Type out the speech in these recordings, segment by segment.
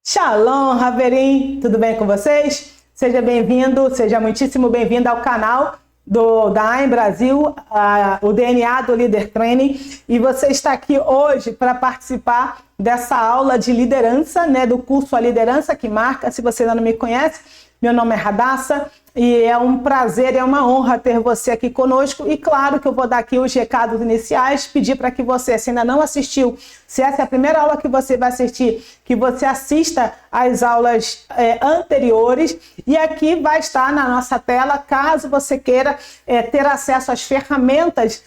Shalom, Haverim, tudo bem com vocês? Seja bem-vindo, seja muitíssimo bem-vindo ao canal da AIM Brasil, o DNA do Líder Training. E você está aqui hoje para participar dessa aula de liderança, né, do curso A Liderança que Marca. Se você ainda não me conhece, meu nome é Radassa e é um prazer, é uma honra ter você aqui conosco. E claro que eu vou dar aqui os recados iniciais, pedir para que você, se ainda não assistiu, se essa é a primeira aula que você vai assistir, que você assista às aulas anteriores. E aqui vai estar na nossa tela, caso você queira ter acesso às ferramentas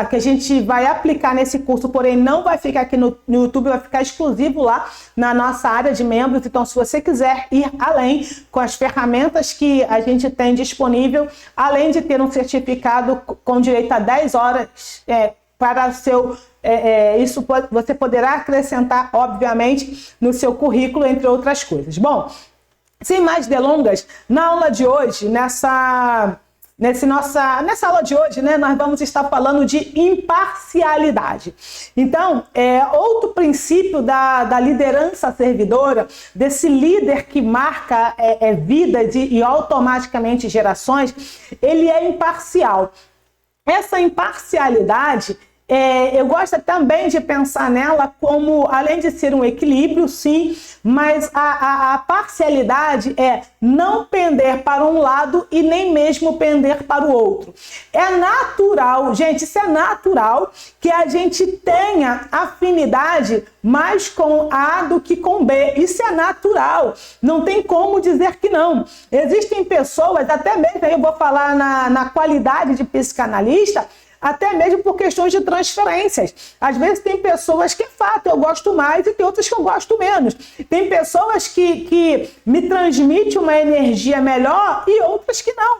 que a gente vai aplicar nesse curso, porém não vai ficar aqui no YouTube, vai ficar exclusivo lá na nossa área de membros. Então, se você quiser ir além com as ferramentas que a gente tem disponível, além de ter um certificado com direito a 10 horas para seu... isso você poderá acrescentar, obviamente, no seu currículo, entre outras coisas. Bom, sem mais delongas, na aula de hoje, nessa aula de hoje, né, nós vamos estar falando de imparcialidade. Então, outro princípio da liderança servidora, desse líder que marca vidas e automaticamente gerações, ele é imparcial. Essa imparcialidade, eu gosto também de pensar nela como, além de ser um equilíbrio, sim, mas a parcialidade é não pender para um lado e nem mesmo pender para o outro. É natural, gente, isso é natural que a gente tenha afinidade mais com A do que com B. Isso é natural, não tem como dizer que não. Existem pessoas, até mesmo, eu vou falar na qualidade de psicanalista, até mesmo por questões de transferências. Às vezes tem pessoas que, fato, eu gosto mais e tem outras que eu gosto menos. Tem pessoas que me transmitem uma energia melhor e outras que não.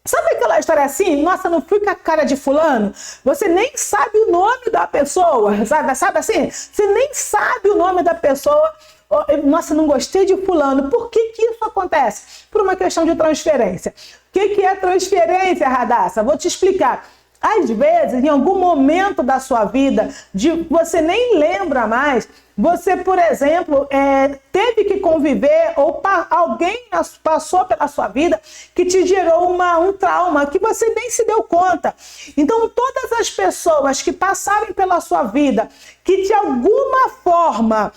Sabe aquela história assim? Nossa, não fui com a cara de fulano? Você nem sabe o nome da pessoa, sabe assim? Você nem sabe o nome da pessoa. Nossa, não gostei de fulano. Por que isso acontece? Por uma questão de transferência. O que é transferência, Radassa? Vou te explicar. Às vezes, em algum momento da sua vida, você nem lembra mais, você, por exemplo, teve que conviver ou alguém passou pela sua vida que te gerou um trauma que você nem se deu conta. Então, todas as pessoas que passarem pela sua vida, que de alguma forma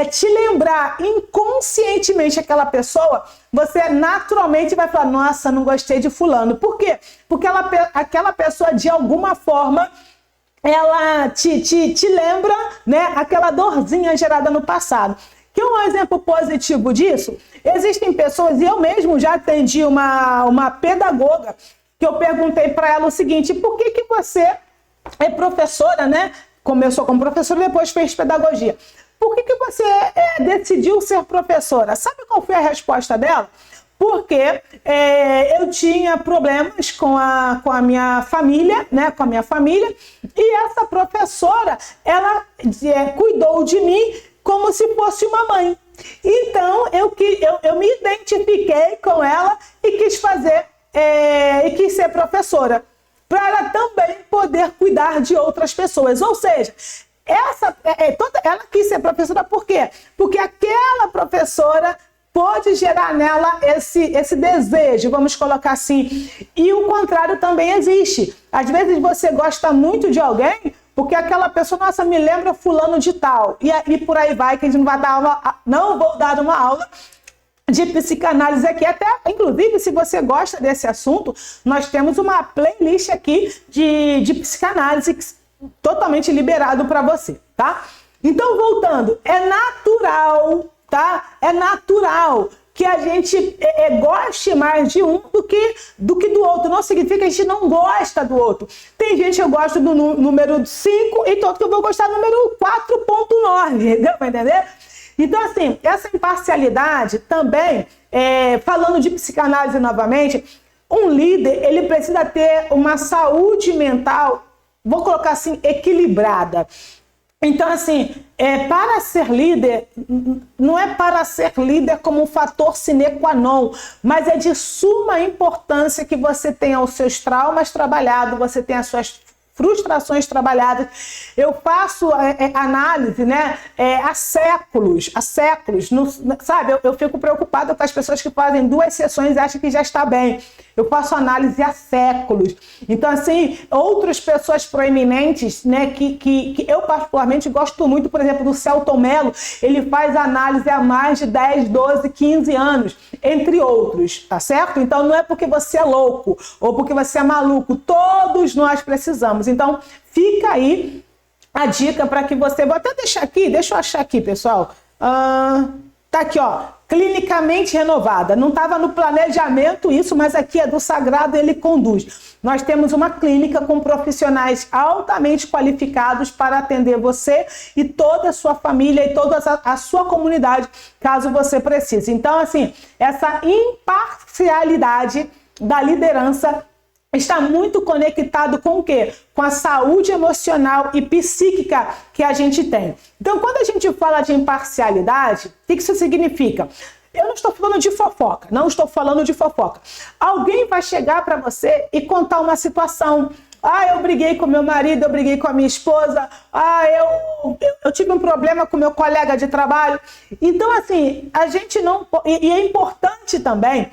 te lembrar inconscientemente aquela pessoa, você naturalmente vai falar, nossa, não gostei de fulano. Por quê? Porque aquela pessoa, de alguma forma, ela te lembra, né, aquela dorzinha gerada no passado. Que é um exemplo positivo disso? Existem pessoas, e eu mesmo já atendi uma pedagoga, que eu perguntei para ela o seguinte, por que você é professora, né? Começou como professora e depois fez pedagogia. Por que você decidiu ser professora? Sabe qual foi a resposta dela? Porque eu tinha problemas com a minha família, né? Com a minha família, e essa professora, ela cuidou de mim como se fosse uma mãe. Então, eu me identifiquei com ela e quis ser professora, para ela também poder cuidar de outras pessoas. Ou seja, ela quis ser professora por quê? Porque aquela professora pode gerar nela esse desejo, vamos colocar assim. E o contrário também existe. Às vezes você gosta muito de alguém porque aquela pessoa, nossa, me lembra fulano de tal. E por aí vai, que a gente não vai dar não vou dar uma aula de psicanálise aqui, até, inclusive, se você gosta desse assunto, nós temos uma playlist aqui de psicanálise totalmente liberado para você, tá? Então, voltando, é natural, tá? É natural que a gente goste mais de um do que do outro. Não significa que a gente não gosta do outro. Tem gente que eu gosto do número 5 e tem outro que eu vou gostar do número 4.9, deu para entender? Então, assim, essa imparcialidade também, falando de psicanálise novamente, um líder, ele precisa ter uma saúde mental, vou colocar assim, equilibrada. Então, assim, para ser líder, não é para ser líder como um fator sine qua non, mas é de suma importância que você tenha os seus traumas trabalhados, você tenha as suas frustrações trabalhadas. Eu faço análise, né, há séculos, sabe? Eu fico preocupada com as pessoas que fazem 2 sessões e acham que já está bem. Eu faço análise há séculos. Então, assim, outras pessoas proeminentes, né, que eu particularmente gosto muito, por exemplo, do Celton Mello, ele faz análise há mais de 10, 12, 15 anos, entre outros, tá certo? Então, não é porque você é louco ou porque você é maluco, todos nós precisamos. Então, fica aí a dica para que você... Vou até deixar aqui, deixa eu achar aqui, pessoal. Tá aqui, ó. Clinicamente renovada. Não estava no planejamento isso, mas aqui é do Sagrado, ele conduz. Nós temos uma clínica com profissionais altamente qualificados para atender você e toda a sua família e toda a sua comunidade, caso você precise. Então, assim, essa imparcialidade da liderança está muito conectado com o quê? Com a saúde emocional e psíquica que a gente tem. Então, quando a gente fala de imparcialidade, o que isso significa? Eu não estou falando de fofoca, não estou falando de fofoca. Alguém vai chegar para você e contar uma situação. Eu briguei com meu marido, eu briguei com a minha esposa, eu tive um problema com meu colega de trabalho. Então, assim, a gente não... E é importante também...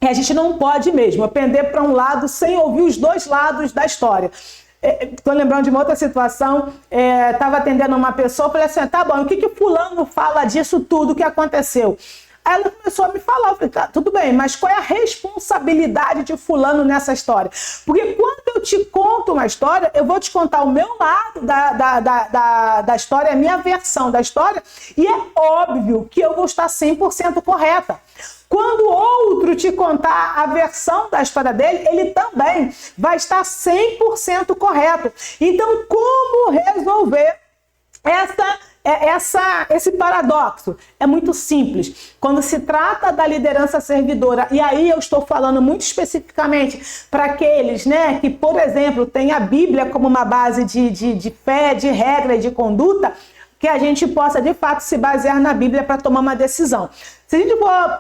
a gente não pode mesmo pender para um lado sem ouvir os 2 lados da história. Estou lembrando de uma outra situação, estava atendendo uma pessoa, falei assim, tá bom, o que fulano fala disso tudo que aconteceu? Aí ela começou a me falar, eu falei, tá, tudo bem, mas qual é a responsabilidade de fulano nessa história? Porque quando eu te conto uma história, eu vou te contar o meu lado da história, a minha versão da história, e é óbvio que eu vou estar 100% correta. Quando outro te contar a versão da história dele, ele também vai estar 100% correto. Então, como resolver esse paradoxo? É muito simples. Quando se trata da liderança servidora, e aí eu estou falando muito especificamente para aqueles, né, que, por exemplo, têm a Bíblia como uma base de fé, de regra e de conduta, que a gente possa, de fato, se basear na Bíblia para tomar uma decisão. Se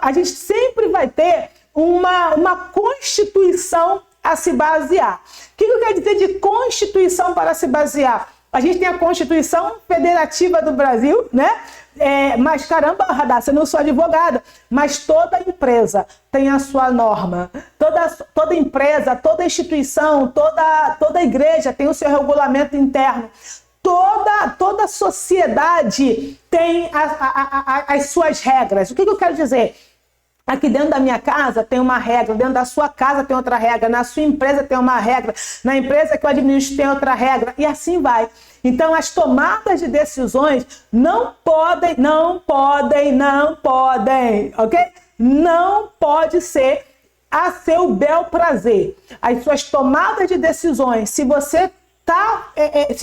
a gente sempre vai ter uma constituição a se basear. O que eu quero dizer de constituição para se basear? A gente tem a Constituição Federativa do Brasil, né? Mas caramba, Radassa, eu não sou advogada, mas toda empresa tem a sua norma. Toda empresa, toda instituição, toda igreja tem o seu regulamento interno. Toda sociedade tem as suas regras. O que eu quero dizer? Aqui dentro da minha casa tem uma regra, dentro da sua casa tem outra regra, na sua empresa tem uma regra, na empresa que eu administro tem outra regra, e assim vai. Então, as tomadas de decisões não podem, ok? Não pode ser a seu bel prazer. As suas tomadas de decisões, se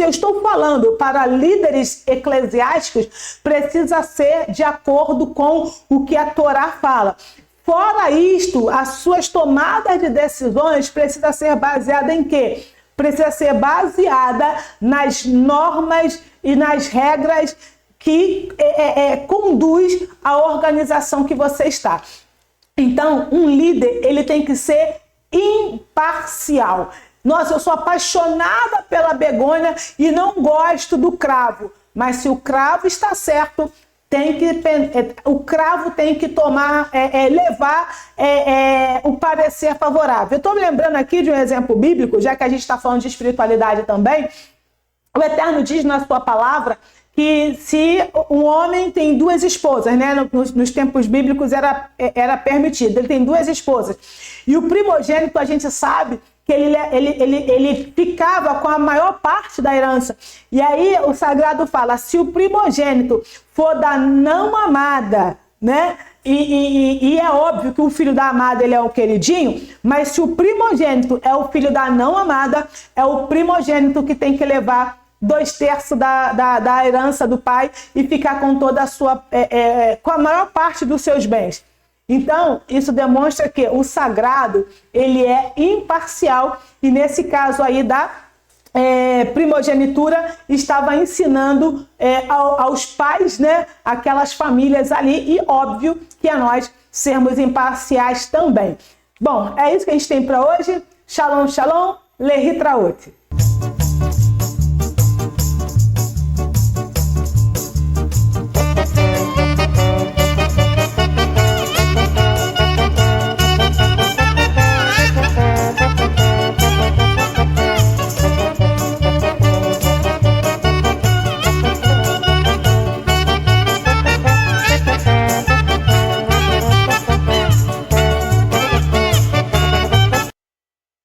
eu estou falando para líderes eclesiásticos, precisa ser de acordo com o que a Torá fala. Fora isto, as suas tomadas de decisões precisam ser baseadas em quê? Precisa ser baseada nas normas e nas regras que conduz a organização que você está. Então, um líder, ele tem que ser imparcial. Nossa, eu sou apaixonada pela begônia e não gosto do cravo. Mas se o cravo está certo, o cravo tem que levar o parecer favorável. Eu estou me lembrando aqui de um exemplo bíblico, já que a gente está falando de espiritualidade também. O Eterno diz na sua palavra que se um homem tem 2 esposas, né? Nos tempos bíblicos era permitido, ele tem 2 esposas. E o primogênito, a gente sabe que ele ficava com a maior parte da herança. E aí o Sagrado fala, se o primogênito for da não amada, né? E é óbvio que o filho da amada ele é o queridinho, mas se o primogênito é o filho da não amada, é o primogênito que tem que levar 2/3 da herança do pai e ficar com toda a sua, com a maior parte dos seus bens. Então, isso demonstra que o sagrado, ele é imparcial e nesse caso aí da primogenitura, estava ensinando aos pais, né, aquelas famílias ali, e óbvio que a nós sermos imparciais também. Bom, é isso que a gente tem para hoje. Shalom, shalom, lehitraot.